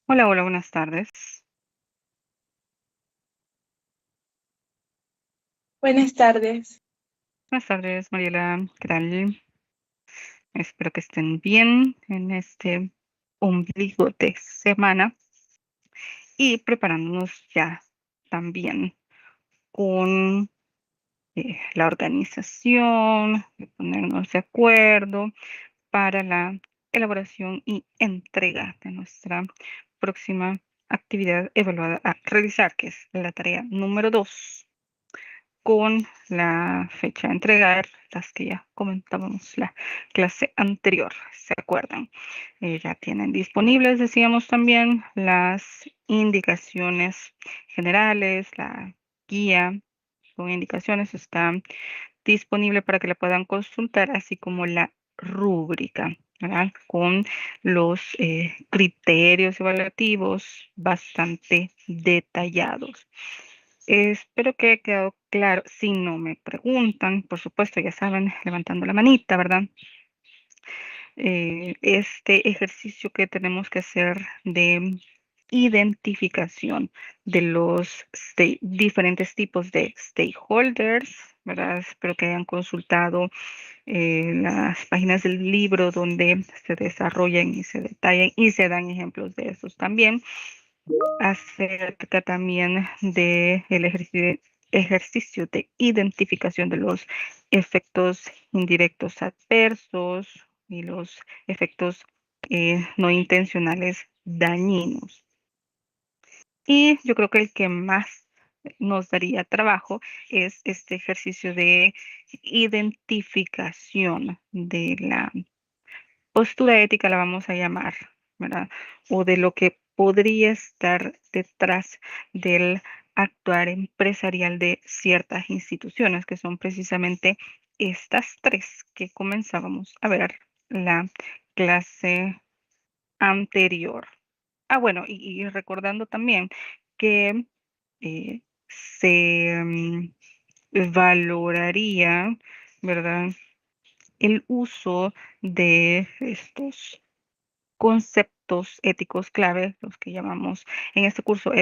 Hola, hola, buenas tardes. Buenas tardes. Buenas tardes, Mariela. ¿Qué tal? Espero que estén bien en este ombligo de semana y preparándonos ya también con la organización, de ponernos de acuerdo para la elaboración y entrega de nuestra próxima actividad evaluada a realizar, que es la tarea número 2. Con la fecha de entregar, las que ya comentábamos la clase anterior, ¿se acuerdan? Ya tienen disponibles, decíamos también, las indicaciones generales, la guía con indicaciones está disponible para que la puedan consultar, así como la rúbrica, ¿verdad? Con los criterios evaluativos bastante detallados. Espero que haya quedado claro. Si no me preguntan, por supuesto, ya saben, levantando la manita, ¿verdad? Este ejercicio que tenemos que hacer de identificación de los diferentes tipos de stakeholders, ¿verdad? Espero que hayan consultado las páginas del libro donde se desarrollan y se detallan y se dan ejemplos de esos también. Acerca también del ejercicio de identificación de los efectos indirectos adversos y los efectos no intencionales dañinos. Y yo creo que el que más nos daría trabajo es este ejercicio de identificación de la postura ética, la vamos a llamar, ¿verdad? O de lo que podría estar detrás del actuar empresarial de ciertas instituciones, que son precisamente estas tres que comenzábamos a ver la clase anterior. Bueno, y recordando también que se valoraría, ¿verdad? El uso de estos conceptos éticos clave, los que llamamos en este curso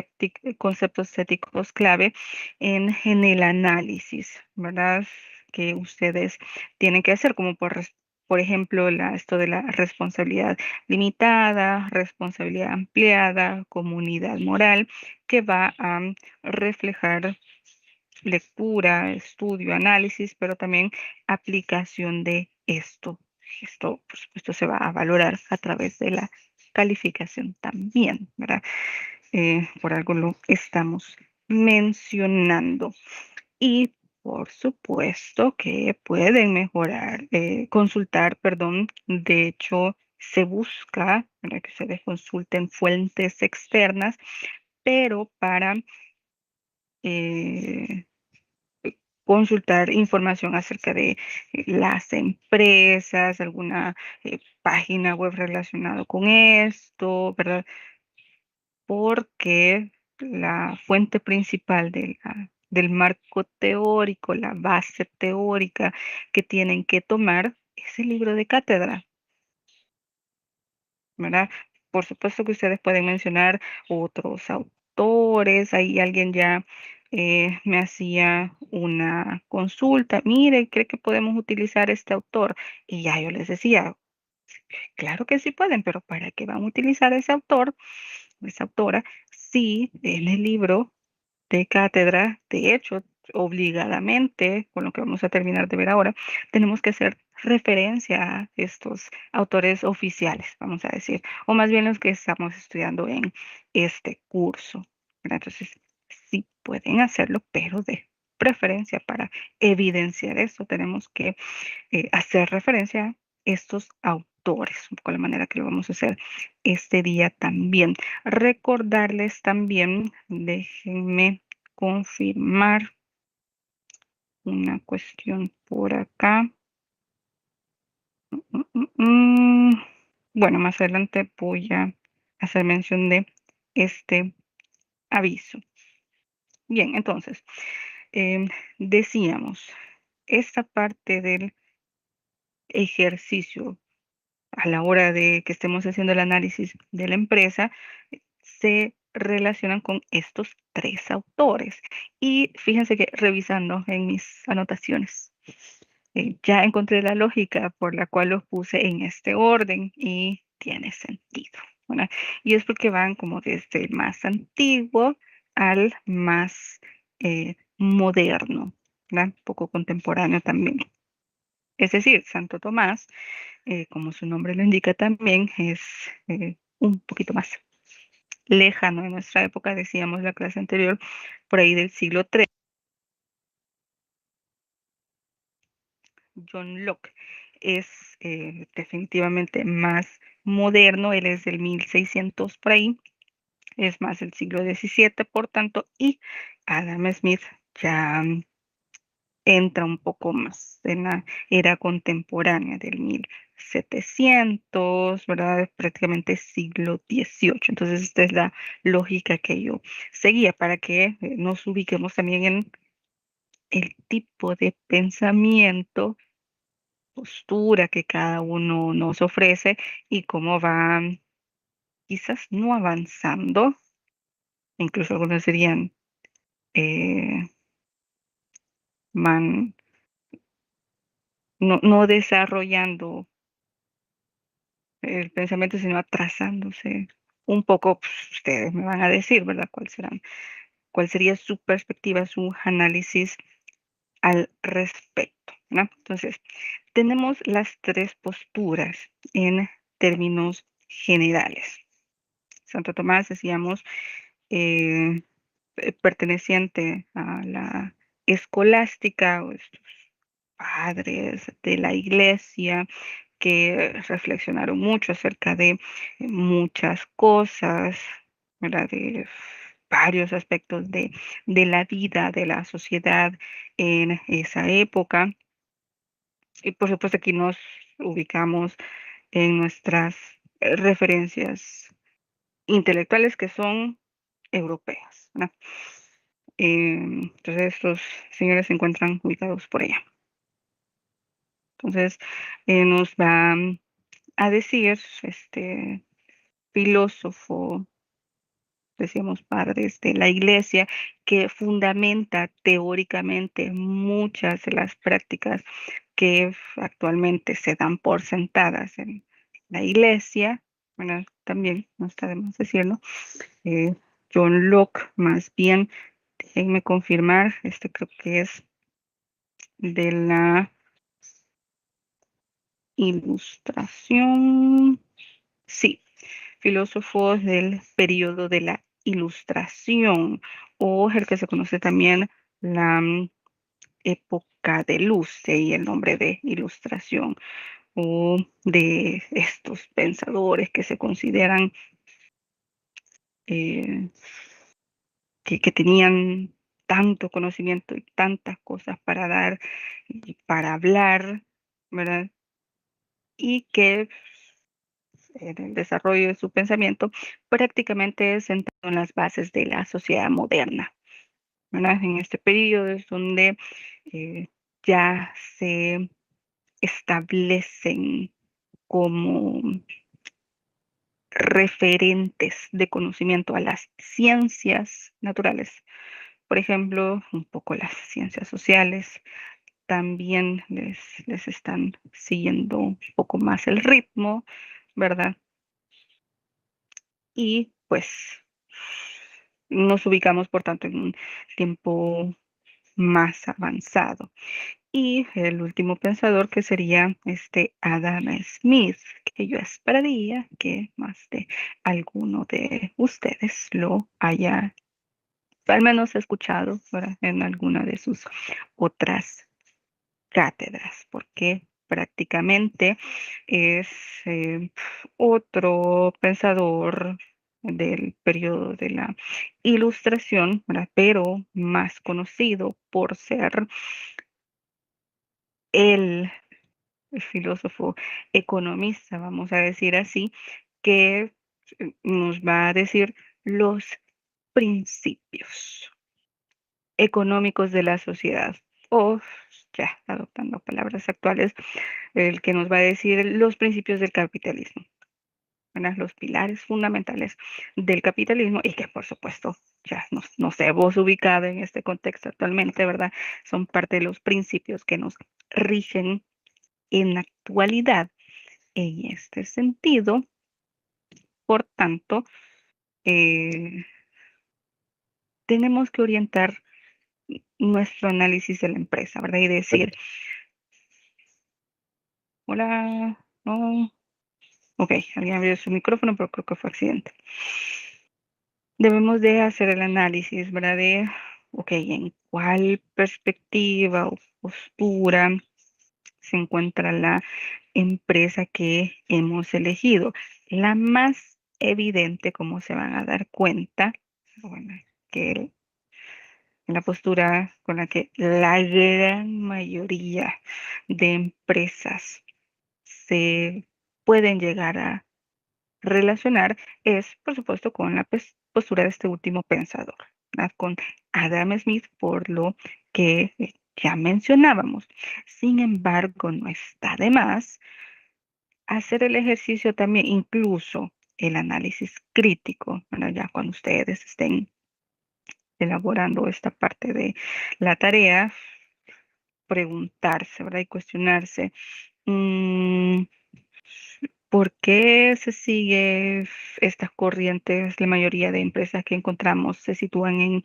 conceptos éticos clave en el análisis, ¿verdad? Que ustedes tienen que hacer, como por ejemplo, esto de la responsabilidad limitada, responsabilidad ampliada, comunidad moral, que va a reflejar lectura, estudio, análisis, pero también aplicación de esto. Esto, por supuesto, se va a valorar a través de la calificación también, ¿verdad? Por algo lo estamos mencionando. Y por supuesto que pueden mejorar, consultar, perdón, de hecho se busca, ¿verdad?, que ustedes consulten fuentes externas, pero para eh, consultar información acerca de las empresas, alguna página web relacionada con esto, ¿verdad? Porque la fuente principal del marco teórico, la base teórica que tienen que tomar es el libro de cátedra, ¿verdad? Por supuesto que ustedes pueden mencionar otros autores, ahí alguien ya me hacía una consulta, mire, ¿cree que podemos utilizar este autor? Y ya yo les decía, claro que sí pueden, pero ¿para qué van a utilizar ese autor, esa autora, si en el libro de cátedra, de hecho, obligadamente, con lo que vamos a terminar de ver ahora, tenemos que hacer referencia a estos autores oficiales, vamos a decir, o más bien los que estamos estudiando en este curso, ¿verdad? Entonces, sí pueden hacerlo, pero de preferencia para evidenciar esto, tenemos que hacer referencia a estos autores, con la manera que lo vamos a hacer este día también. Recordarles también, déjenme confirmar una cuestión por acá. Bueno, más adelante voy a hacer mención de este aviso. Bien, entonces, decíamos, esta parte del ejercicio a la hora de que estemos haciendo el análisis de la empresa, se relacionan con estos tres autores. Y fíjense que revisando en mis anotaciones, ya encontré la lógica por la cual los puse en este orden y tiene sentido, ¿verdad? Y es porque van como desde el más antiguo al más moderno, ¿verdad? Poco contemporáneo también. Es decir, Santo Tomás, como su nombre lo indica también, es un poquito más lejano de nuestra época, decíamos la clase anterior, por ahí del siglo III. John Locke es definitivamente más moderno, él es del 1600 por ahí, es más del siglo XVII, por tanto, y Adam Smith ya entra un poco más en la era contemporánea del 1700, ¿verdad? Prácticamente siglo XVIII. Entonces, esta es la lógica que yo seguía para que nos ubiquemos también en el tipo de pensamiento, postura que cada uno nos ofrece y cómo va quizás no avanzando, incluso algunos dirían eh, man, no desarrollando el pensamiento, sino atrasándose un poco. Pues, ustedes me van a decir, ¿verdad? ¿Cuál sería su perspectiva, su análisis al respecto, ¿no? Entonces, tenemos las tres posturas en términos generales. Santo Tomás, decíamos, eh, perteneciente a la escolástica, o estos padres de la iglesia que reflexionaron mucho acerca de muchas cosas, ¿verdad? De varios aspectos de la vida, de la sociedad en esa época. Y por supuesto aquí nos ubicamos en nuestras referencias intelectuales que son europeas, ¿verdad? Entonces estos señores se encuentran ubicados por allá. Entonces nos va a decir este filósofo, decíamos padres de la iglesia, que fundamenta teóricamente muchas de las prácticas que actualmente se dan por sentadas en la iglesia. Bueno, también no está de más decirlo. John Locke, más bien, déjenme confirmar, creo que es de la Ilustración. Sí, filósofos del periodo de la Ilustración, o el que se conoce también la época de luz, de ahí el nombre de Ilustración, o de estos pensadores que se consideran eh, que tenían tanto conocimiento y tantas cosas para dar y para hablar, ¿verdad? Y que en el desarrollo de su pensamiento prácticamente sentado en las bases de la sociedad moderna, ¿verdad? En este periodo es donde ya se establecen como referentes de conocimiento a las ciencias naturales, por ejemplo, un poco las ciencias sociales, también les están siguiendo un poco más el ritmo, ¿verdad? Y pues nos ubicamos, por tanto, en un tiempo más avanzado. Y el último pensador que sería Adam Smith, que yo esperaría que más de alguno de ustedes lo haya al menos escuchado, ¿verdad? En alguna de sus otras cátedras, porque prácticamente es otro pensador del periodo de la Ilustración, ¿verdad? Pero más conocido por ser el filósofo economista, vamos a decir así, que nos va a decir los principios económicos de la sociedad, o ya adoptando palabras actuales, el que nos va a decir los principios del capitalismo, ¿verdad? Los pilares fundamentales del capitalismo y que por supuesto ya nos hemos ubicado en este contexto actualmente, ¿verdad? Son parte de los principios que nos rigen en la actualidad. En este sentido, por tanto, eh, tenemos que orientar nuestro análisis de la empresa, ¿verdad? Y decir, hola, no, ok, alguien abrió su micrófono, pero creo que fue accidente. Debemos de hacer el análisis, ¿verdad? De, ok, ¿en cuál perspectiva o postura se encuentra la empresa que hemos elegido? La más evidente, como se van a dar cuenta, bueno, que la postura con la que la gran mayoría de empresas se pueden llegar a relacionar es, por supuesto, con la postura de este último pensador, ¿verdad? Con Adam Smith, por lo que ya mencionábamos. Sin embargo, no está de más hacer el ejercicio también, incluso el análisis crítico, ¿verdad? Ya cuando ustedes estén elaborando esta parte de la tarea, preguntarse, ¿verdad? Y cuestionarse, mm, ¿por qué se sigue estas corrientes? La mayoría de empresas que encontramos se sitúan en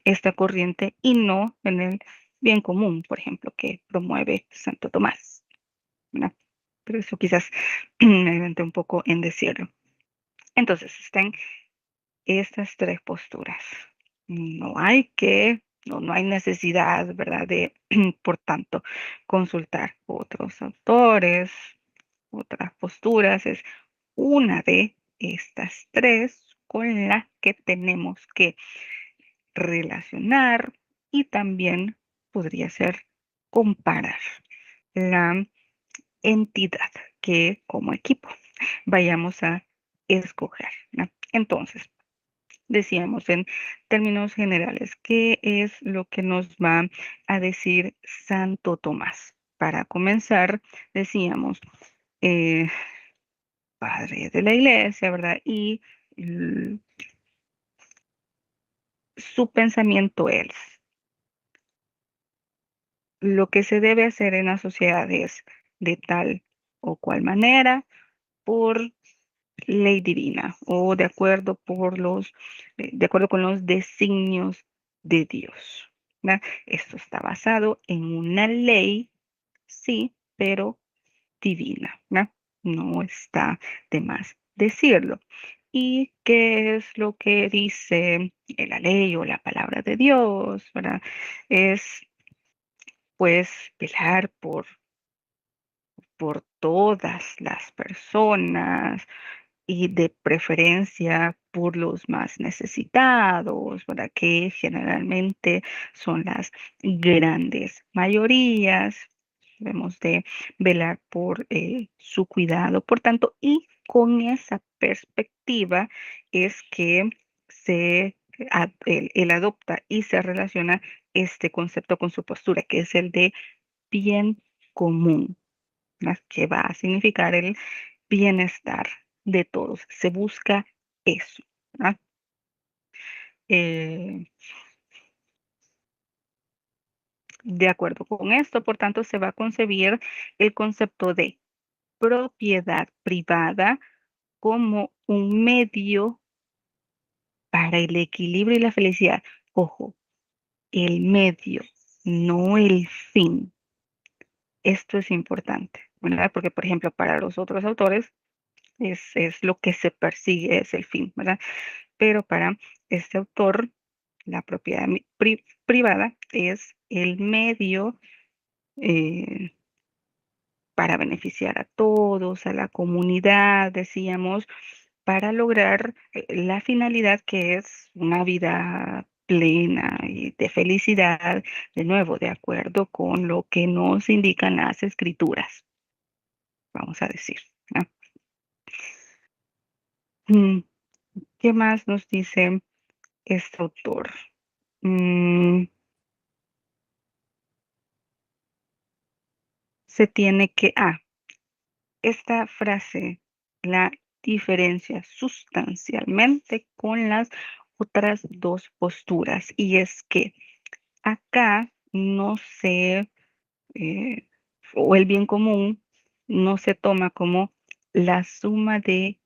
esta corriente y no en el bien común, por ejemplo, que promueve Santo Tomás, ¿verdad? Pero eso quizás me adelanté un poco en decirlo. Entonces, están estas tres posturas. No hay necesidad, ¿verdad? De, por tanto, consultar otros autores, otras posturas. Es una de estas tres con la que tenemos que relacionar y también podría ser comparar la entidad que como equipo vayamos a escoger, ¿no? Entonces, decíamos en términos generales, ¿qué es lo que nos va a decir Santo Tomás? Para comenzar, decíamos, eh, padre de la iglesia, ¿verdad? Y su pensamiento es, lo que se debe hacer en la sociedad es de tal o cual manera por ley divina o de acuerdo con los designios de Dios, ¿verdad? Esto está basado en una ley, sí, pero divina, ¿verdad? No está de más decirlo. ¿Y qué es lo que dice la ley o la palabra de Dios, ¿verdad? Es pues velar por todas las personas y de preferencia por los más necesitados, ¿verdad? Que generalmente son las grandes mayorías. Debemos de velar por su cuidado. Por tanto, y con esa perspectiva es que él adopta y se relaciona este concepto con su postura, que es el de bien común, ¿verdad? Que va a significar el bienestar de todos. Se busca eso, ¿verdad? Eh, de acuerdo con esto, por tanto, se va a concebir el concepto de propiedad privada como un medio para el equilibrio y la felicidad. Ojo, el medio, no el fin. Esto es importante, ¿verdad? Porque, por ejemplo, para los otros autores es lo que se persigue, es el fin, ¿verdad? Pero para este autor, la propiedad privada es el medio eh, para beneficiar a todos, a la comunidad, decíamos, para lograr la finalidad que es una vida plena y de felicidad, de nuevo, de acuerdo con lo que nos indican las escrituras, vamos a decir, ¿no? Mm, ¿Qué más nos dice este autor? Mm, Se tiene que, esta frase la diferencia sustancialmente con las otras dos posturas y es que acá no se, eh, o el bien común no se toma como la suma de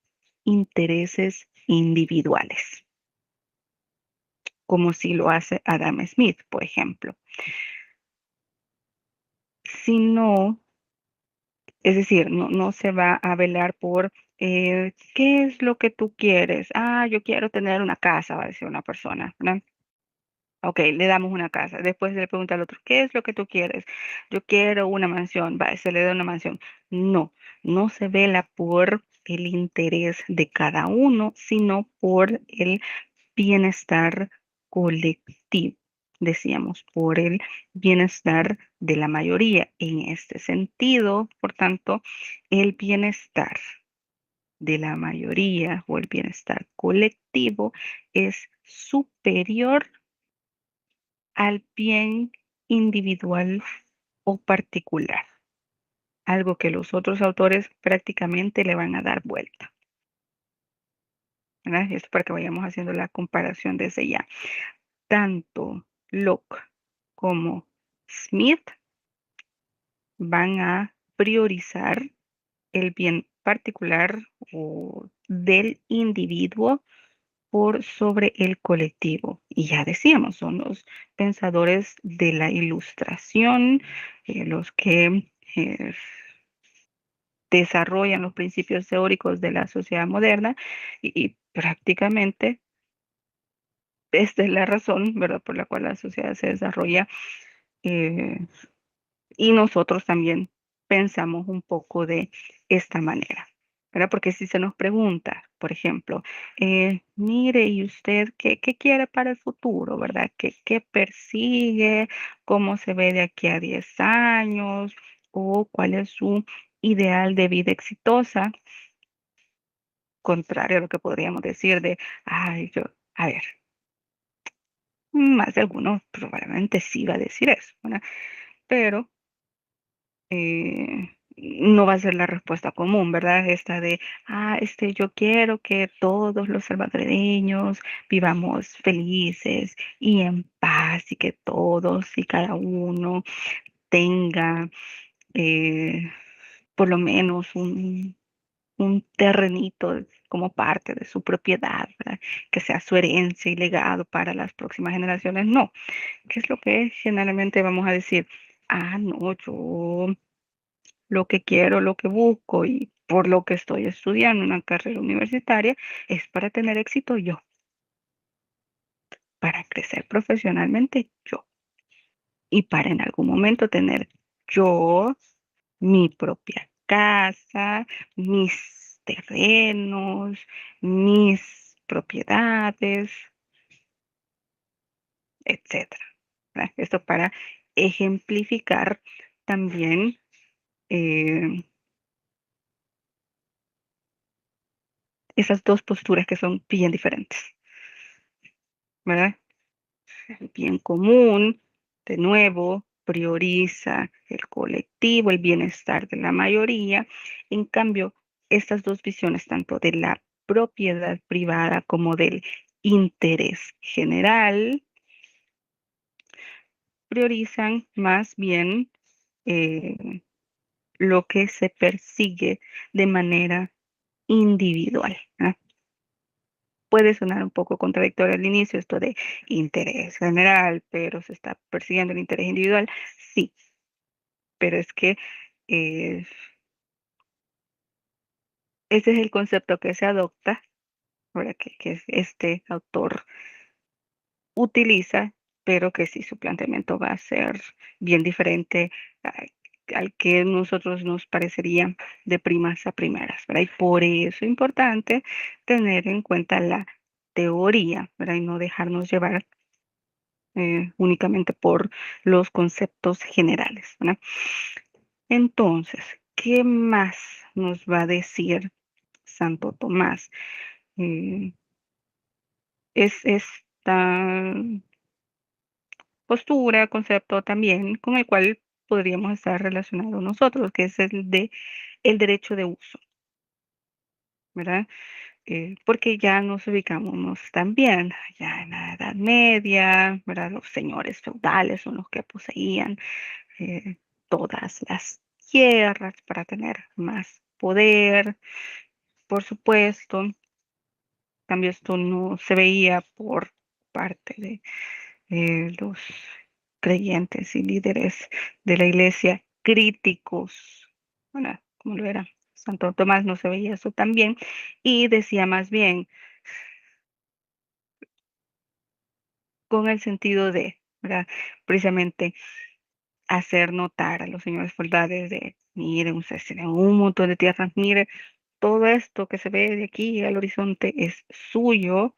intereses individuales, como si lo hace Adam Smith, por ejemplo, sino, es decir, no se va a velar por qué es lo que tú quieres. Yo quiero tener una casa, va a decir una persona, ¿verdad? Ok, le damos una casa. Después le pregunta al otro, ¿qué es lo que tú quieres? Yo quiero una mansión, va, se le da una mansión. No, no se vela por el interés de cada uno, sino por el bienestar colectivo, decíamos, por el bienestar de la mayoría. En este sentido, por tanto, el bienestar de la mayoría o el bienestar colectivo es superior al bien individual o particular, algo que los otros autores prácticamente le van a dar vuelta, ¿verdad? Esto para que vayamos haciendo la comparación desde ya. Tanto Locke como Smith van a priorizar el bien particular o del individuo por sobre el colectivo. Y ya decíamos, son los pensadores de la ilustración, los que desarrollan los principios teóricos de la sociedad moderna y prácticamente esta es la razón, ¿verdad?, por la cual la sociedad se desarrolla. eh, y nosotros también pensamos un poco de esta manera, ¿verdad? Porque si se nos pregunta, por ejemplo, mire, ¿y usted qué quiere para el futuro, verdad? ¿Qué persigue? ¿Cómo se ve de aquí a 10 años? ¿O cuál es su ideal de vida exitosa, contrario a lo que podríamos decir de, ay, yo, a ver, más de alguno probablemente sí va a decir eso, ¿verdad? Pero no va a ser la respuesta común, ¿verdad? Esta de, yo quiero que todos los salvadoreños vivamos felices y en paz y que todos y cada uno tenga eh, por lo menos un terrenito como parte de su propiedad, ¿verdad? Que sea su herencia y legado para las próximas generaciones. No, ¿qué es lo que generalmente vamos a decir? No, yo lo que quiero, lo que busco y por lo que estoy estudiando una carrera universitaria es para tener éxito yo, para crecer profesionalmente yo y para en algún momento tener yo mi propia casa, mis terrenos, mis propiedades, etcétera, ¿verdad? Esto para ejemplificar también eh, esas dos posturas que son bien diferentes, ¿verdad? El bien común, de nuevo, prioriza el colectivo, el bienestar de la mayoría. En cambio, estas dos visiones, tanto de la propiedad privada como del interés general, priorizan más bien eh, lo que se persigue de manera individual, ¿no? Puede sonar un poco contradictorio al inicio esto de interés general, pero se está persiguiendo el interés individual. Sí, pero es que eh, ese es el concepto que se adopta, ahora que este autor utiliza, pero que sí su planteamiento va a ser bien diferente a- al que nosotros nos parecería de primas a primeras, ¿verdad? Y por eso es importante tener en cuenta la teoría, ¿verdad? Y no dejarnos llevar únicamente por los conceptos generales, ¿verdad? Entonces, ¿qué más nos va a decir Santo Tomás? Eh, es esta postura, concepto también con el cual podríamos estar relacionados nosotros, que es el de el derecho de uso, ¿verdad? Porque ya nos ubicamos también ya en la Edad Media, ¿verdad? Los señores feudales son los que poseían eh, todas las tierras para tener más poder, por supuesto. En cambio, esto no se veía por parte de los creyentes y líderes de la iglesia críticos, bueno, como lo era Santo Tomás, no se veía eso también, y decía más bien con el sentido de, ¿verdad? Precisamente hacer notar a los señores feudales de, miren, ustedes tienen un montón de tierras, mire, todo esto que se ve de aquí al horizonte es suyo,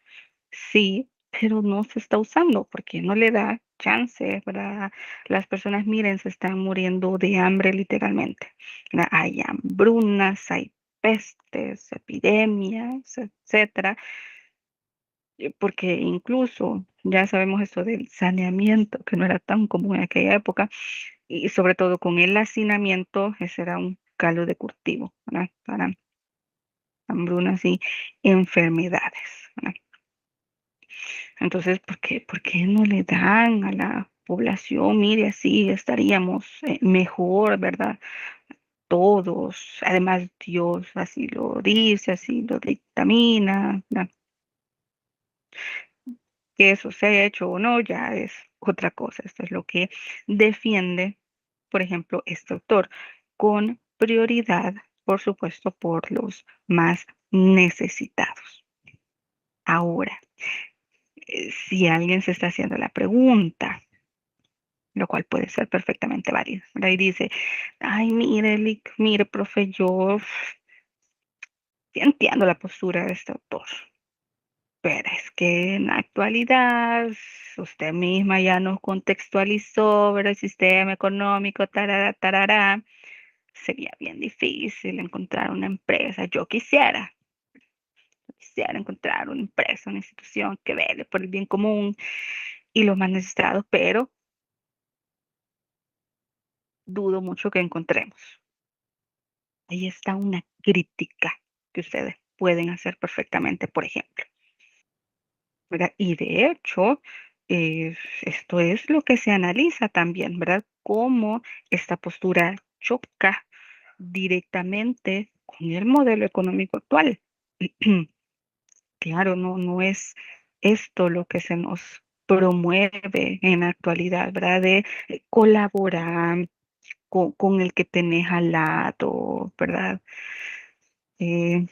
sí, pero no se está usando porque no le da chance, ¿verdad? Las personas, miren, se están muriendo de hambre literalmente, ¿verdad? Hay hambrunas, hay pestes, epidemias, etcétera, porque incluso ya sabemos esto del saneamiento, que no era tan común en aquella época, y sobre todo con el hacinamiento, ese era un caldo de cultivo, ¿verdad? Para hambrunas y enfermedades, ¿verdad? Entonces, ¿por qué no le dan a la población? Mire, así estaríamos mejor, ¿verdad? Todos. Además, Dios así lo dice, así lo dictamina, ¿verdad? Que eso se haya hecho o no, ya es otra cosa. Esto es lo que defiende, por ejemplo, este autor, con prioridad, por supuesto, por los más necesitados. Ahora, si alguien se está haciendo la pregunta, lo cual puede ser perfectamente válido, ¿verdad? Y dice, ay, mire, mire, profe, yo sí entiendo la postura de este autor, pero es que en la actualidad usted misma ya nos contextualizó, ¿verdad? El sistema económico, tarara, tarara. sería bien difícil encontrar una empresa. Yo quisiera encontrar una empresa, una institución que vele por el bien común y los más necesitados, pero dudo mucho que encontremos. Ahí está una crítica que ustedes pueden hacer perfectamente, por ejemplo, ¿verdad? Y de hecho, esto es lo que se analiza también, ¿verdad? Cómo esta postura choca directamente con el modelo económico actual. Claro, no es esto lo que se nos promueve en la actualidad, ¿verdad? De colaborar con el que tenés al lado, ¿verdad? Eh,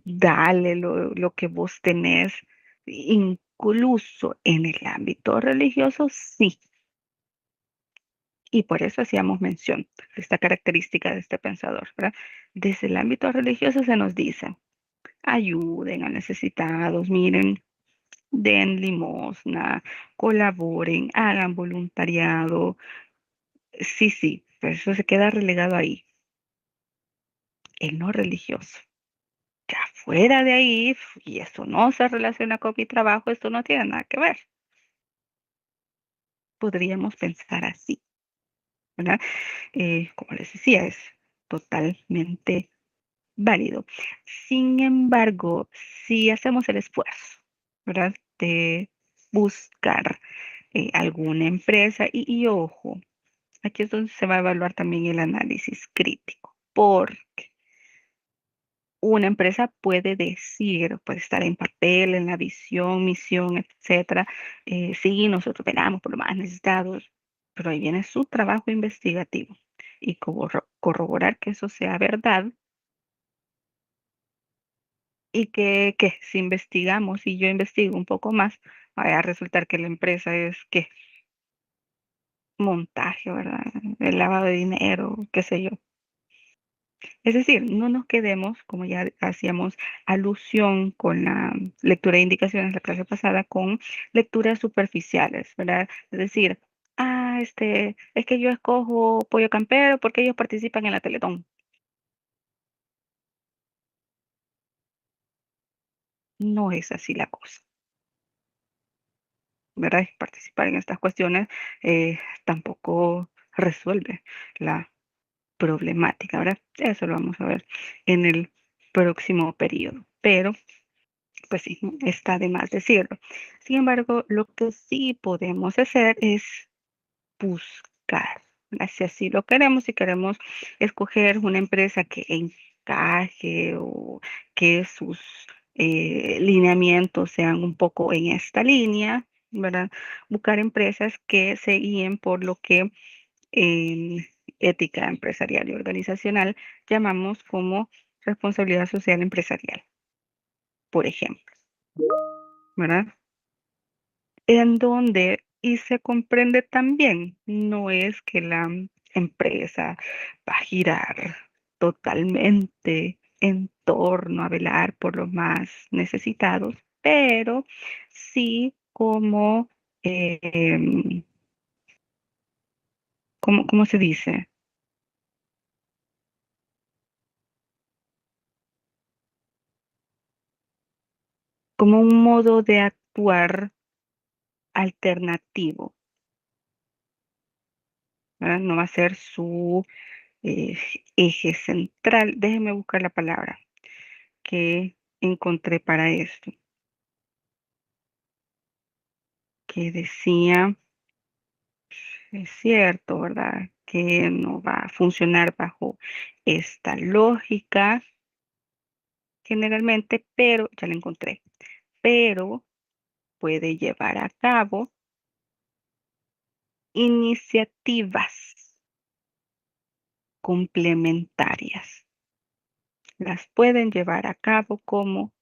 dale lo que vos tenés, incluso en el ámbito religioso, sí. Y por eso hacíamos mención de esta característica de este pensador, ¿verdad? Desde el ámbito religioso se nos dice, ayuden a necesitados, miren, den limosna, colaboren, hagan voluntariado. Sí, sí, pero eso se queda relegado ahí, el no religioso. Ya fuera de ahí, y eso no se relaciona con mi trabajo, esto no tiene nada que ver. Podríamos pensar así, ¿verdad? Como les decía, es totalmente válido. Sin embargo, si hacemos el esfuerzo, ¿verdad? De buscar alguna empresa y ojo, aquí es donde se va a evaluar también el análisis crítico, porque una empresa puede decir, puede estar en papel, en la visión, misión, etcétera. Sí, nosotros velamos por los más necesitados, pero ahí viene su trabajo investigativo y corroborar que eso sea verdad y que si investigamos y yo investigo un poco más, vaya a resultar que la empresa es que montaje, ¿verdad? El lavado de dinero, qué sé yo. Es decir, no nos quedemos, como ya hacíamos alusión con la lectura de indicaciones la clase pasada, con lecturas superficiales, ¿verdad? Es decir, es que yo escojo Pollo Campero porque ellos participan en la Teletón. No es así la cosa, ¿verdad? Participar en estas cuestiones tampoco resuelve la problemática, ¿verdad? Eso lo vamos a ver en el próximo periodo. Pero pues sí, está de más decirlo. Sin embargo, lo que sí podemos hacer es buscar, si así lo queremos, si queremos escoger una empresa que encaje o que sus lineamientos sean un poco en esta línea, ¿verdad? Buscar empresas que se guíen por lo que en ética empresarial y organizacional llamamos como responsabilidad social empresarial, por ejemplo, ¿verdad? En donde, y se comprende también, no es que la empresa va a girar totalmente en torno a velar por los más necesitados, pero sí como, ¿cómo se dice? Como un modo de actuar alternativo, ¿verdad? No va a ser su eh, eje central. Déjenme buscar la palabra que encontré para esto, que decía, es cierto, ¿verdad? Que no va a funcionar bajo esta lógica generalmente, pero ya la encontré, pero puede llevar a cabo iniciativas complementarias. Las pueden llevar a cabo como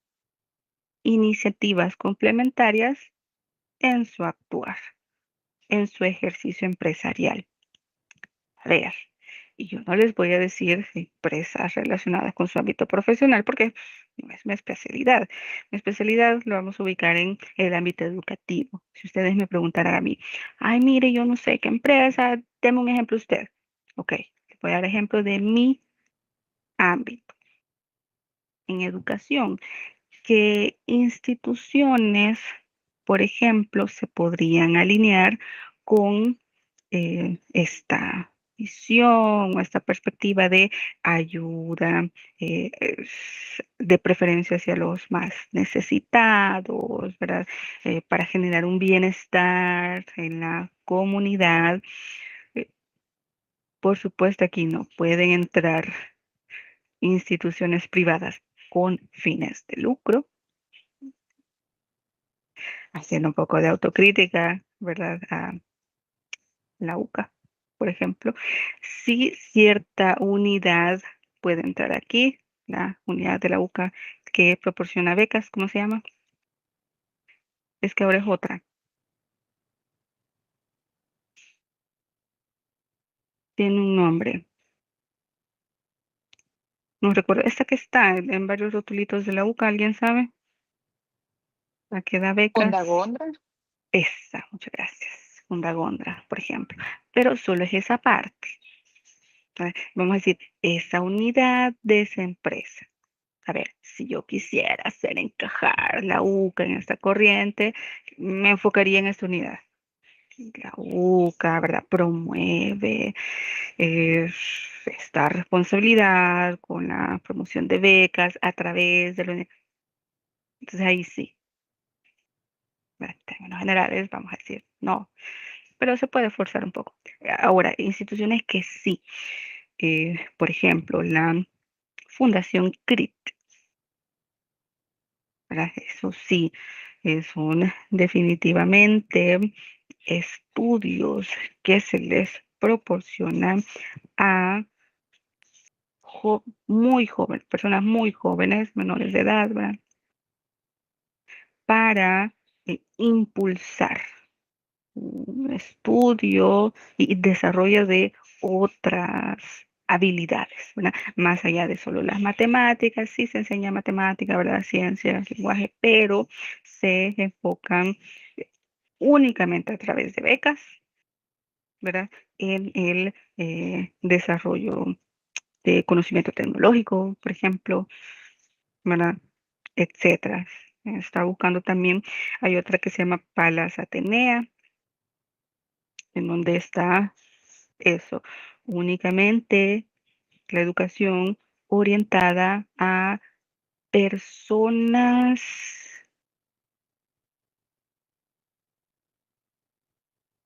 iniciativas complementarias en su actuar, en su ejercicio empresarial. A ver, y yo no les voy a decir empresas relacionadas con su ámbito profesional porque no es mi especialidad. Mi especialidad lo vamos a ubicar en el ámbito educativo. Si ustedes me preguntaran a mí, mire, yo no sé qué empresa, deme un ejemplo usted. Ok, les voy a dar ejemplo de mi ámbito. En educación, ¿qué instituciones, por ejemplo, se podrían alinear con esta visión o esta perspectiva de ayuda, de preferencia hacia los más necesitados, ¿verdad? Para generar un bienestar en la comunidad? Eh, por supuesto, aquí no pueden entrar instituciones privadas con fines de lucro, haciendo un poco de autocrítica, ¿verdad? A la UCA, por ejemplo. Sí, cierta unidad puede entrar aquí, la unidad de la UCA que proporciona becas, ¿cómo se llama? Es que ahora es otra. Tiene un nombre. No recuerdo. Esta que está en varios rotulitos de la UCA, ¿alguien sabe? La que da becas. Gondra. Esa, muchas gracias. Gondra, por ejemplo. Pero solo es esa parte. Vamos a decir, esa unidad de esa empresa. A ver, si yo quisiera hacer encajar la UCA en esta corriente, me enfocaría en esta unidad. La UCA, ¿verdad? Promueve esta responsabilidad con la promoción de becas a través de la unidad. Entonces ahí sí, ¿verdad? En términos generales, vamos a decir no, pero se puede forzar un poco. Ahora, instituciones que sí, por ejemplo, la Fundación CRIT, ¿verdad? Eso sí, son definitivamente estudios que se les proporcionan a muy jóvenes, personas muy jóvenes, menores de edad, ¿verdad? Para impulsar un estudio y desarrollo de otras habilidades, ¿verdad? Más allá de solo las matemáticas, sí se enseña matemática, ¿verdad? Ciencia, lenguaje, pero se enfocan únicamente a través de becas, ¿verdad? En el desarrollo de conocimiento tecnológico, por ejemplo, ¿verdad? Etcétera. Está buscando también, hay otra que se llama Palas Atenea, en donde está eso, únicamente la educación orientada a personas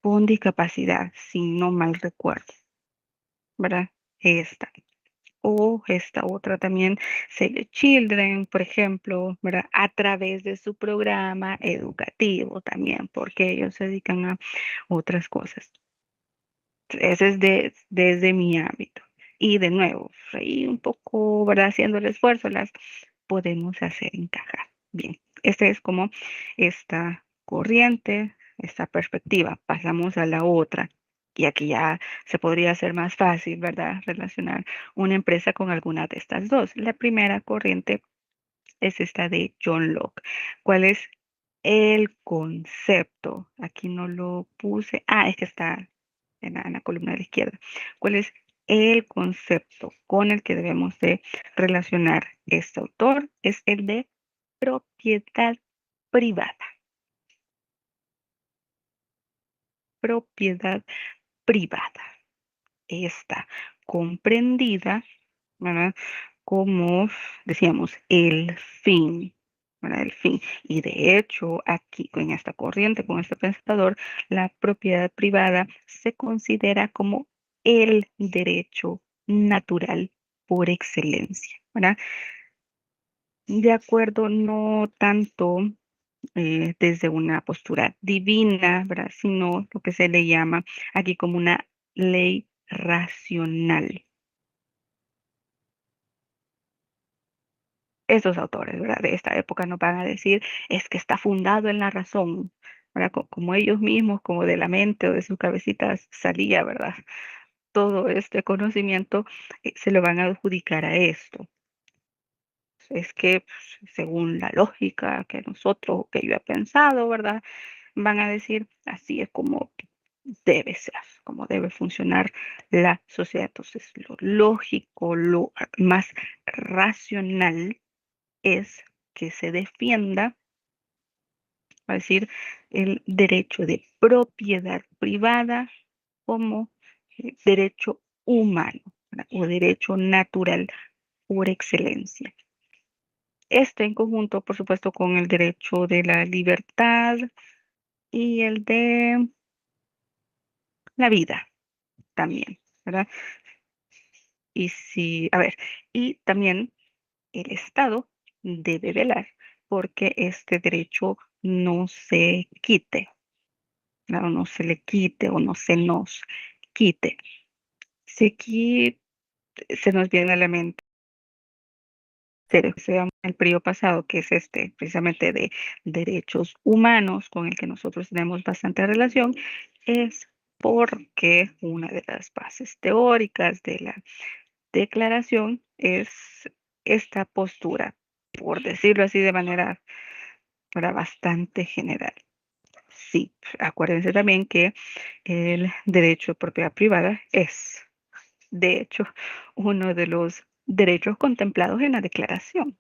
con discapacidad, si no mal recuerdo, ¿verdad? Esta. O esta otra también, Save the Children, por ejemplo, ¿verdad? A través de su programa educativo también, porque ellos se dedican a otras cosas. Ese es desde mi ámbito. Y de nuevo, ahí un poco, ¿verdad? Haciendo el esfuerzo, las podemos hacer encajar. Bien, esta es como esta corriente, esta perspectiva. Pasamos a la otra. Y aquí ya se podría hacer más fácil, ¿verdad? Relacionar una empresa con alguna de estas dos. La primera corriente es esta de John Locke. ¿Cuál es el concepto? Aquí no lo puse. Ah, es que está en la columna de la izquierda. ¿Cuál es el concepto con el que debemos de relacionar este autor? Es el de propiedad privada. Propiedad privada. Está comprendida, ¿verdad? Como decíamos, el fin, ¿verdad? El fin. Y de hecho, aquí con esta corriente, con este pensador, la propiedad privada se considera como el derecho natural por excelencia, ¿verdad? De acuerdo, no tanto desde una postura divina, ¿verdad? Sino lo que se le llama aquí como una ley racional. Estos autores, ¿verdad? De esta época nos van a decir, es que está fundado en la razón, ¿verdad? Como ellos mismos, como de la mente o de sus cabecitas salía, ¿verdad? Todo este conocimiento se lo van a adjudicar a esto. Es que pues, según la lógica que nosotros, que yo he pensado, ¿verdad? Van a decir, así es como debe ser, cómo debe funcionar la sociedad. Entonces, lo lógico, lo más racional es que se defienda, va a decir, el derecho de propiedad privada como derecho humano, ¿verdad? O derecho natural por excelencia. Este en conjunto, por supuesto, con el derecho de la libertad y el de la vida también, ¿verdad? Y si, a ver, y también el Estado debe velar porque este derecho no se quite, ¿verdad? O no se le quite o no se nos quite. Si aquí se nos viene a la mente el periodo pasado, que es este precisamente de derechos humanos, con el que nosotros tenemos bastante relación, es porque una de las bases teóricas de la declaración es esta postura, por decirlo así de manera para bastante general. Sí, acuérdense también que el derecho de propiedad privada es, de hecho, uno de los derechos contemplados en la declaración,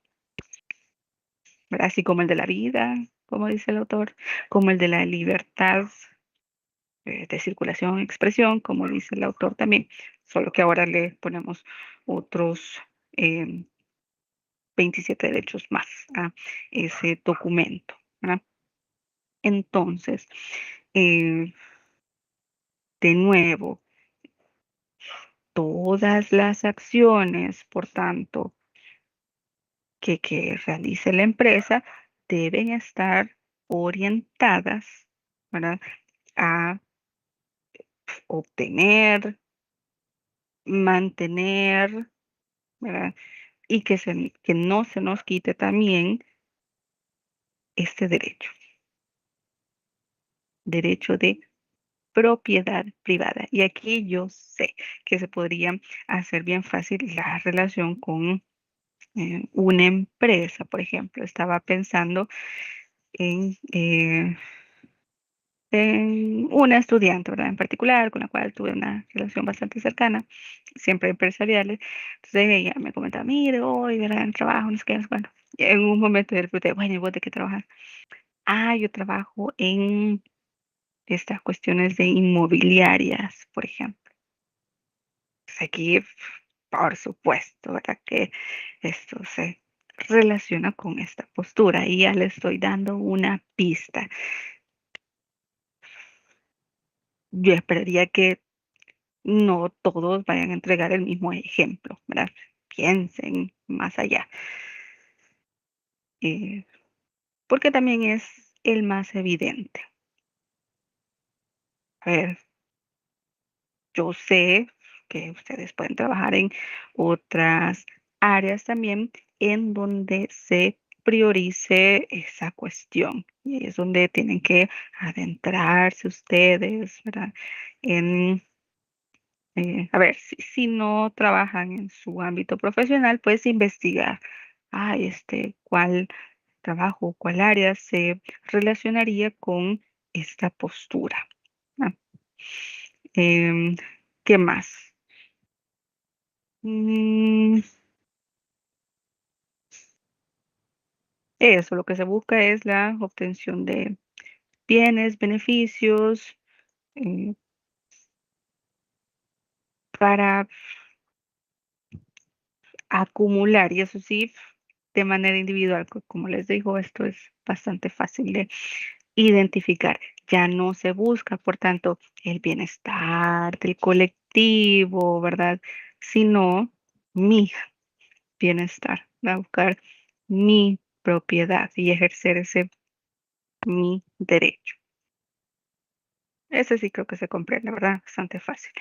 ¿verdad? Así como el de la vida, como dice el autor, como el de la libertad de circulación y expresión, como dice el autor también, solo que ahora le ponemos otros 27 derechos más a ese documento, ¿verdad? Entonces, eh, de nuevo, todas las acciones, por tanto, que realice la empresa deben estar orientadas, ¿verdad? A obtener, mantener, ¿verdad? Y que no se nos quite también este derecho de propiedad privada. Y aquí yo sé que se podría hacer bien fácil la relación con una empresa, por ejemplo. Estaba pensando en una estudiante, ¿verdad? En particular, con la cual tuve una relación bastante cercana, siempre empresariales. Entonces ella me comentaba, mire, hoy, ¿verdad? En trabajo, no sé qué, no sé cuándo. Y en un momento le pregunté, bueno, ¿y vos de qué trabajas? Ah, yo trabajo en estas cuestiones de inmobiliarias, por ejemplo. Pues aquí, por supuesto, ¿verdad? Que esto se relaciona con esta postura y ya le estoy dando una pista. Yo esperaría que no todos vayan a entregar el mismo ejemplo, ¿verdad? Piensen más allá, eh, porque también es el más evidente. A ver, yo sé que ustedes pueden trabajar en otras áreas también en donde se priorice esa cuestión y es donde tienen que adentrarse ustedes, ¿verdad? En a ver, si no trabajan en su ámbito profesional, pues investigar, cuál trabajo, cuál área se relacionaría con esta postura. ¿No? Em, ¿Qué más? Mm, Eso, lo que se busca es la obtención de bienes, beneficios, eh, para acumular, y eso sí, de manera individual, como les digo, esto es bastante fácil de identificar. Ya no se busca, por tanto, el bienestar del colectivo, ¿verdad? Sino mi bienestar, ¿verdad? Buscar mi propiedad y ejercer ese mi derecho. Ese sí creo que se comprende, ¿verdad? Bastante fácil.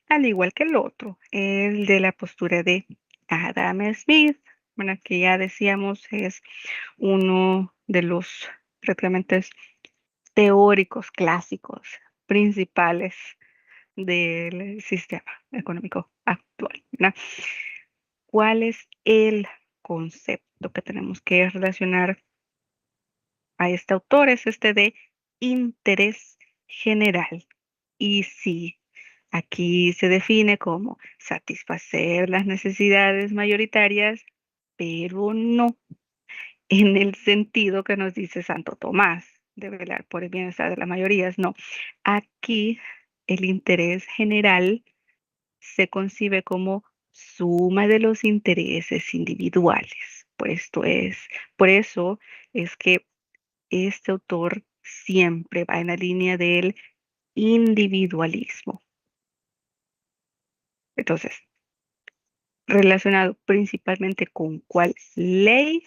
Al igual que el otro, el de la postura de Adam Smith, bueno, que ya decíamos es uno de los prácticamente teóricos clásicos principales del sistema económico actual, ¿verdad? ¿Cuál es el concepto que tenemos que relacionar a este autor? Es este de interés general. Y sí, aquí se define como satisfacer las necesidades mayoritarias, pero no en el sentido que nos dice Santo Tomás, de velar por el bienestar de las mayorías. No, aquí el interés general se concibe como suma de los intereses individuales. Por eso es que este autor siempre va en la línea del individualismo. Entonces, relacionado principalmente con cuál ley,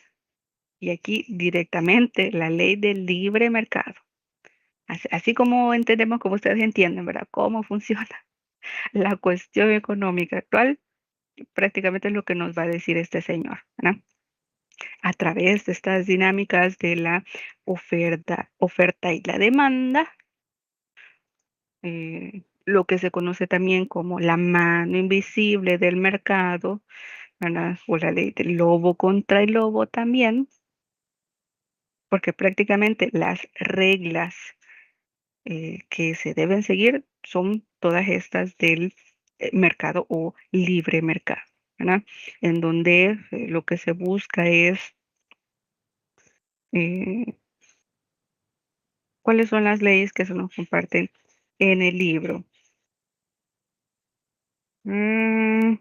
y aquí directamente la ley del libre mercado. Así como entendemos, como ustedes entienden, ¿verdad? Cómo funciona la cuestión económica actual, prácticamente es lo que nos va a decir este señor, ¿verdad? A través de estas dinámicas de la oferta y la demanda, lo que se conoce también como la mano invisible del mercado, ¿verdad? O la ley del lobo contra el lobo también, porque prácticamente las reglas que se deben seguir son todas estas del mercado o libre mercado, ¿verdad? En donde lo que se busca es eh, cuáles son las leyes que se nos comparten en el libro. Mm,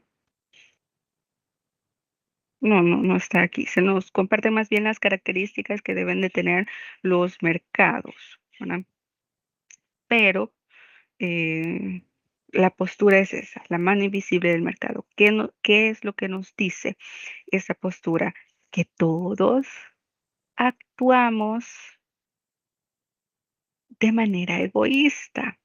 no está aquí. Se nos comparten más bien las características que deben de tener los mercados, ¿verdad? Pero eh, la postura es esa, la mano invisible del mercado. ¿Qué es lo que nos dice esa postura? Que todos actuamos de manera egoísta,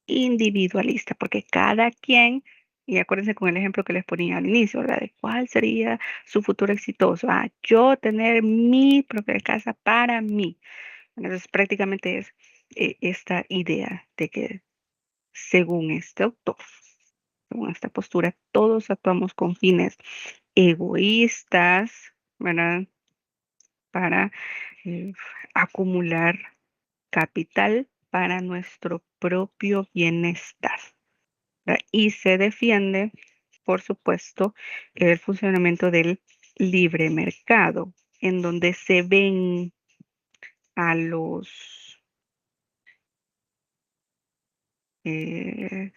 individualista, porque cada quien, y acuérdense con el ejemplo que les ponía al inicio, ¿verdad? De cuál sería su futuro exitoso. Yo tener mi propia casa para mí. Entonces, prácticamente es esta idea de que, según este autor, según esta postura, todos actuamos con fines egoístas, ¿verdad? Para eh, acumular capital para nuestro propio bienestar, ¿verdad? Y se defiende, por supuesto, el funcionamiento del libre mercado, en donde se ven a los eh,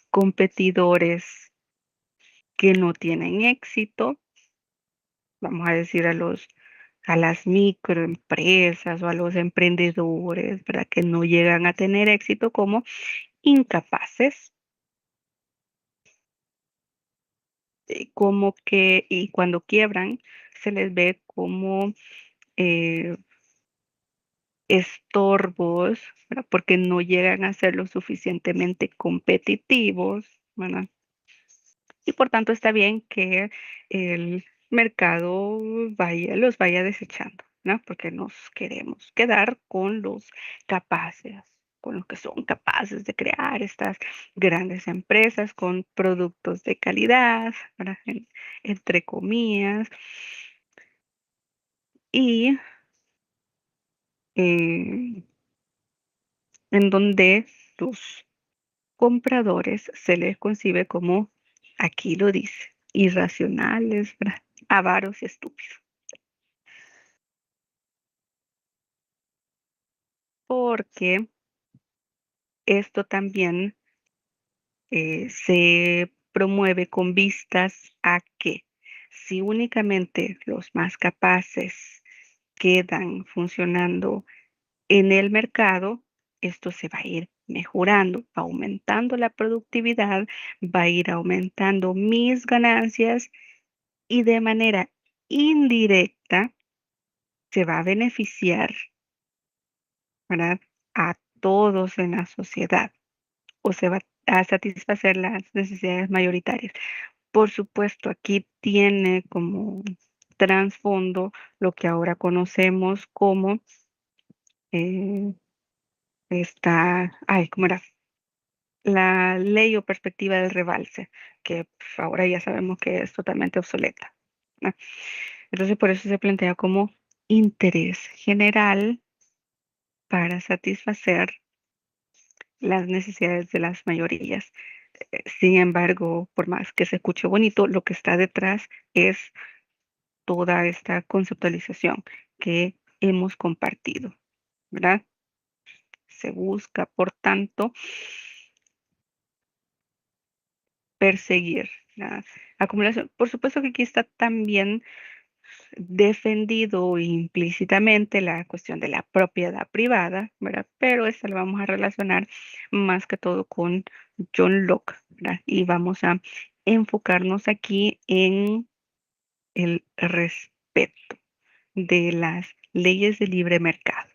competidores que no tienen éxito, vamos a decir a las microempresas o a los emprendedores, ¿verdad? Que no llegan a tener éxito como incapaces, como que, y cuando quiebran, se les ve como eh, estorbos, ¿verdad? Porque no llegan a ser lo suficientemente competitivos, ¿verdad? Y por tanto está bien que el mercado los vaya desechando, ¿no? Porque nos queremos quedar con los capaces, con los que son capaces de crear estas grandes empresas con productos de calidad, ¿verdad? Entre comillas, y eh, en donde los compradores se les concibe como, aquí lo dice, irracionales, ¿verdad? Avaros y estúpidos. Porque esto también se promueve con vistas a que si únicamente los más capaces quedan funcionando en el mercado, esto se va a ir mejorando, va aumentando la productividad, va a ir aumentando mis ganancias y de manera indirecta se va a beneficiar, ¿verdad? A todos en la sociedad o se va a satisfacer las necesidades mayoritarias. Por supuesto, aquí tiene como trasfondo lo que ahora conocemos como ¿cómo era? La ley o perspectiva del rebalse, que ahora ya sabemos que es totalmente obsoleta, ¿no? Entonces, por eso se plantea como interés general para satisfacer las necesidades de las mayorías. Sin embargo, por más que se escuche bonito, lo que está detrás es toda esta conceptualización que hemos compartido, ¿verdad? Se busca, por tanto, perseguir la acumulación. Por supuesto que aquí está también defendido implícitamente la cuestión de la propiedad privada, ¿verdad? Pero esta la vamos a relacionar más que todo con John Locke, ¿verdad? Y vamos a enfocarnos aquí en el respeto de las leyes de libre mercado,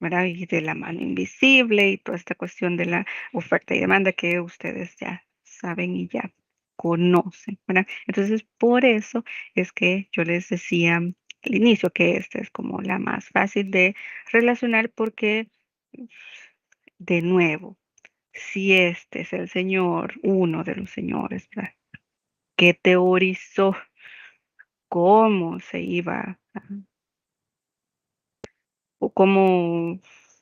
¿verdad? Y de la mano invisible y toda esta cuestión de la oferta y demanda que ustedes ya saben y ya conocen, ¿verdad? Entonces, por eso es que yo les decía al inicio que esta es como la más fácil de relacionar porque, de nuevo, si este es el señor, uno de los señores, ¿verdad? Que teorizó cómo se iba o cómo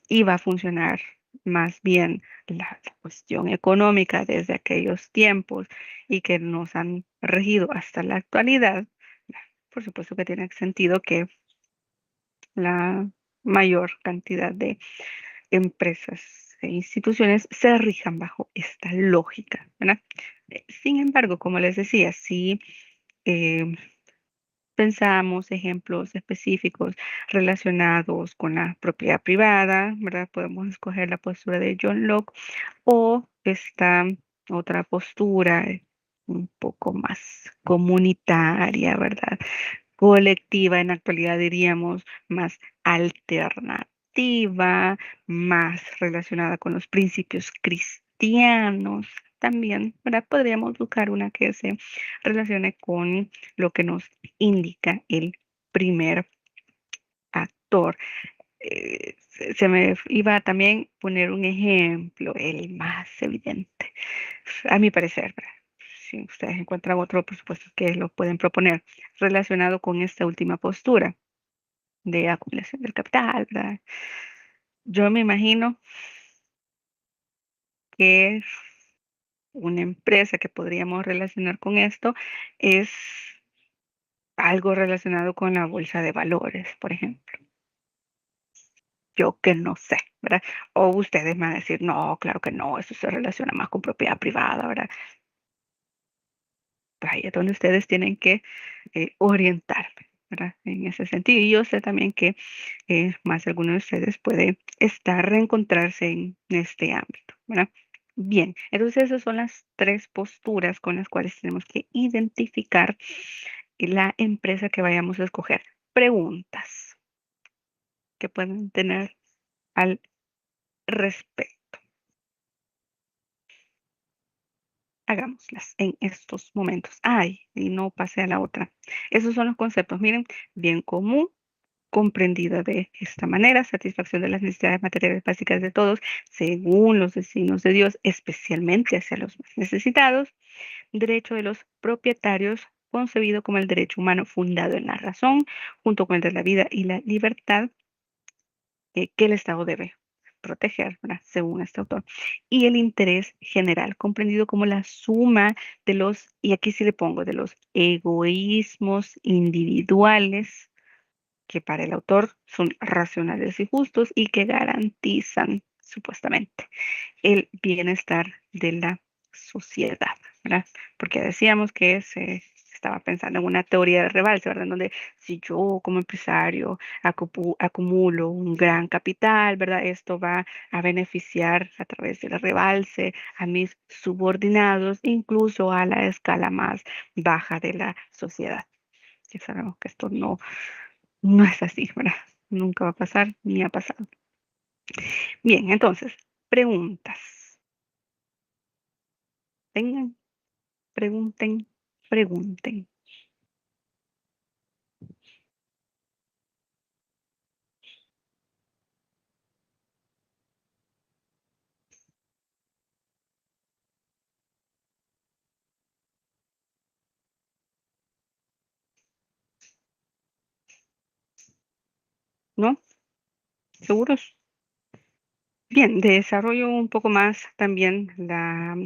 iba a funcionar más bien la cuestión económica desde aquellos tiempos y que nos han regido hasta la actualidad, por supuesto que tiene sentido que la mayor cantidad de empresas e instituciones se rijan bajo esta lógica, ¿verdad? Sin embargo, como les decía, si eh, pensamos ejemplos específicos relacionados con la propiedad privada, ¿verdad? Podemos escoger la postura de John Locke o esta otra postura un poco más comunitaria, ¿verdad? Colectiva, en la actualidad diríamos más alternativa, más relacionada con los principios cristianos. También, ¿verdad? Podríamos buscar una que se relacione con lo que nos indica el primer actor. Se me iba a también poner un ejemplo, el más evidente, a mi parecer, ¿verdad? Si ustedes encuentran otro, por supuesto que lo pueden proponer relacionado con esta última postura de acumulación del capital, ¿verdad? Yo me imagino que una empresa que podríamos relacionar con esto es algo relacionado con la bolsa de valores, por ejemplo. Yo que no sé, ¿verdad? O ustedes me van a decir, no, claro que no, eso se relaciona más con propiedad privada, ¿verdad? Pues ahí es donde ustedes tienen que orientarme, ¿verdad? En ese sentido. Y yo sé también que más de alguno de ustedes puede estar, reencontrarse en este ámbito, ¿verdad? Bien, entonces esas son las tres posturas con las cuales tenemos que identificar la empresa que vayamos a escoger. Preguntas que pueden tener al respecto. Hagámoslas en estos momentos. Ay, y no pase a la otra. Esos son los conceptos. Miren, bien común, comprendida de esta manera, satisfacción de las necesidades materiales básicas de todos, según los designios de Dios, especialmente hacia los más necesitados, derecho de los propietarios, concebido como el derecho humano fundado en la razón, junto con el de la vida y la libertad, que el Estado debe proteger, ¿verdad? Según este autor, y el interés general, comprendido como la suma de los, y aquí sí le pongo, de los egoísmos individuales que para el autor son racionales y justos y que garantizan supuestamente el bienestar de la sociedad, ¿verdad? Porque decíamos que se estaba pensando en una teoría de rebalse, ¿verdad? En donde si yo como empresario acumulo un gran capital, ¿verdad? Esto va a beneficiar a través del rebalse a mis subordinados, incluso a la escala más baja de la sociedad. Ya sabemos que esto no es así, ¿verdad? Nunca va a pasar ni ha pasado. Bien, entonces, preguntas. Tengan, pregunten, pregunten. ¿No? ¿Seguros? Bien, desarrollo un poco más también la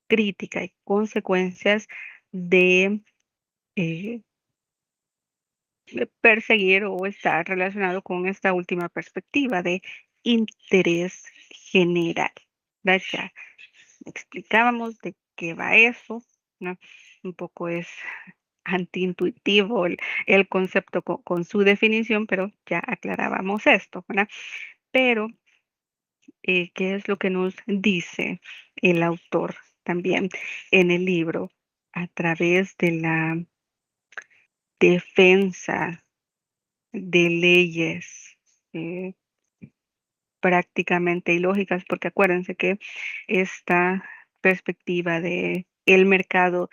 crítica y consecuencias de eh, perseguir o estar relacionado con esta última perspectiva de interés general. ¿Verdad? Ya explicábamos de qué va eso, ¿no? Un poco es antiintuitivo el concepto con su definición, pero ya aclarábamos esto, ¿verdad? Pero, ¿qué es lo que nos dice el autor también en el libro a través de la defensa de leyes eh, prácticamente ilógicas? Porque acuérdense que esta perspectiva de el mercado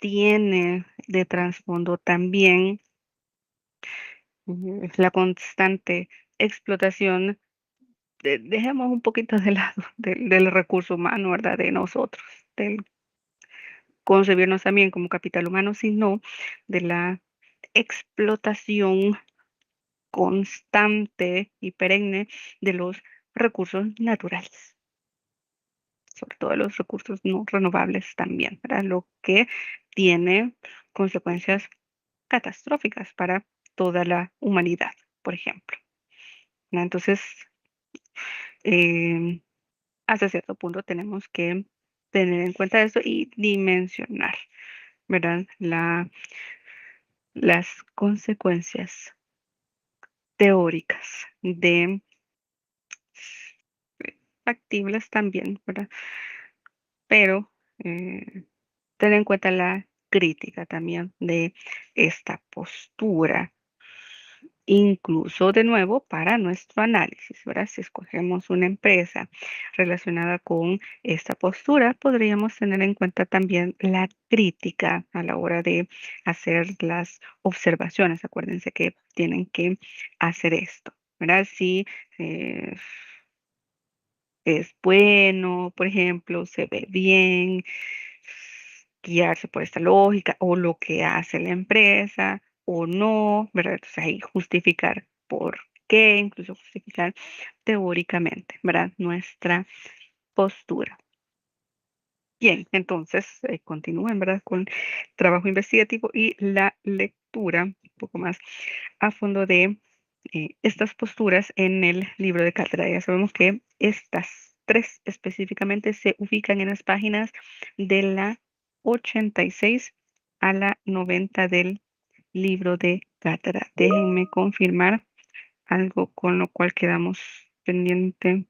tiene de trasfondo también la constante explotación. Dejemos un poquito de lado del recurso humano, ¿verdad? De nosotros, del concebirnos también como capital humano, sino de la explotación constante y perenne de los recursos naturales, sobre todo de los recursos no renovables también, ¿verdad? Lo que tiene consecuencias catastróficas para toda la humanidad, por ejemplo, ¿no? Entonces, em, hasta cierto punto tenemos que tener en cuenta esto y dimensionar, ¿verdad? Las consecuencias teóricas de factibles también, ¿verdad? Pero tener en cuenta la crítica también de esta postura, incluso de nuevo para nuestro análisis, ¿verdad? Si escogemos una empresa relacionada con esta postura, podríamos tener en cuenta también la crítica a la hora de hacer las observaciones. Acuérdense que tienen que hacer esto, ¿verdad? Si es bueno, por ejemplo, se ve bien, guiarse por esta lógica o lo que hace la empresa o no, ¿verdad? Entonces ahí justificar por qué, incluso justificar teóricamente, ¿verdad? Nuestra postura. Bien, entonces continúen, ¿verdad? Con trabajo investigativo y la lectura un poco más a fondo de estas posturas en el libro de cátedra. Ya sabemos que estas tres específicamente se ubican en las páginas de la 86 a la 90 del libro de cátedra. Déjenme confirmar algo con lo cual quedamos pendiente.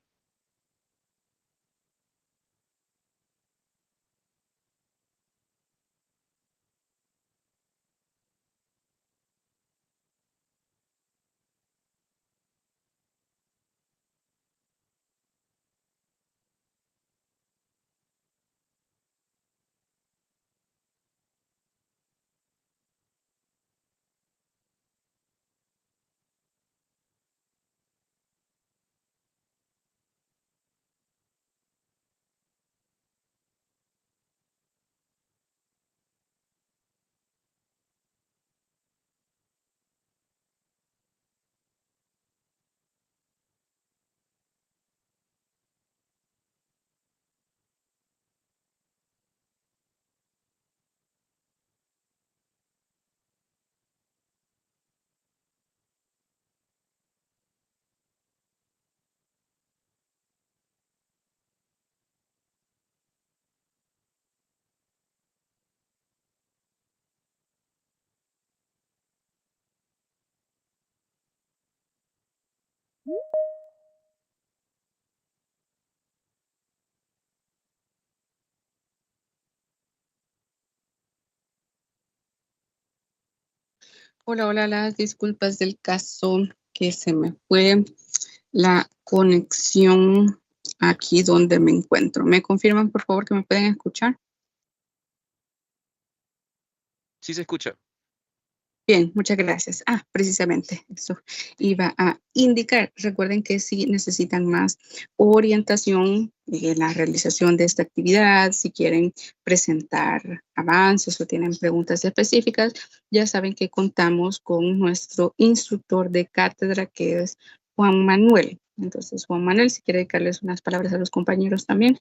Hola, hola, las disculpas del caso que se me fue la conexión aquí donde me encuentro. ¿Me confirman, por favor, que me pueden escuchar? Sí se escucha. Bien, muchas gracias. Precisamente eso iba a indicar. Recuerden que si necesitan más orientación en la realización de esta actividad, si quieren presentar avances o tienen preguntas específicas, ya saben que contamos con nuestro instructor de cátedra, que es Juan Manuel. Entonces, Juan Manuel, si quiere dedicarles unas palabras a los compañeros también.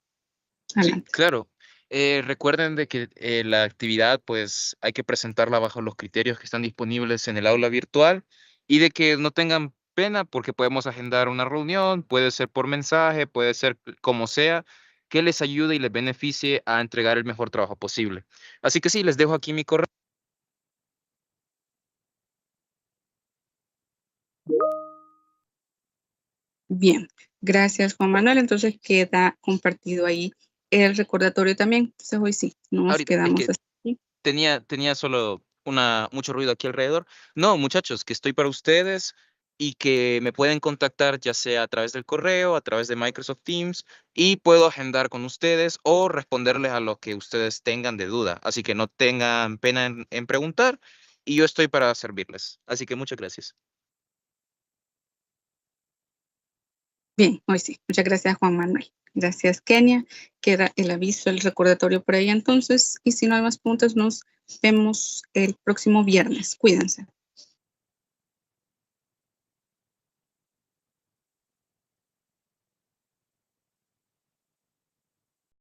Adelante. Sí, claro. Recuerden de que la actividad, pues, hay que presentarla bajo los criterios que están disponibles en el aula virtual y de que no tengan pena porque podemos agendar una reunión, puede ser por mensaje, puede ser como sea, que les ayude y les beneficie a entregar el mejor trabajo posible. Así que sí, les dejo aquí mi correo. Bien, gracias Juan Manuel. Entonces queda compartido ahí el recordatorio también. Entonces hoy sí, nos Ahorita, es quedamos que así. tenía solo mucho ruido aquí alrededor. No, muchachos, que estoy para ustedes y que me pueden contactar ya sea a través del correo, a través de Microsoft Teams y puedo agendar con ustedes o responderles a lo que ustedes tengan de duda. Así que no tengan pena en preguntar y yo estoy para servirles. Así que muchas gracias. Bien, hoy sí. Muchas gracias Juan Manuel. Gracias Kenia. Queda el aviso, el recordatorio por ahí entonces. Y si no hay más preguntas, nos vemos el próximo viernes. Cuídense.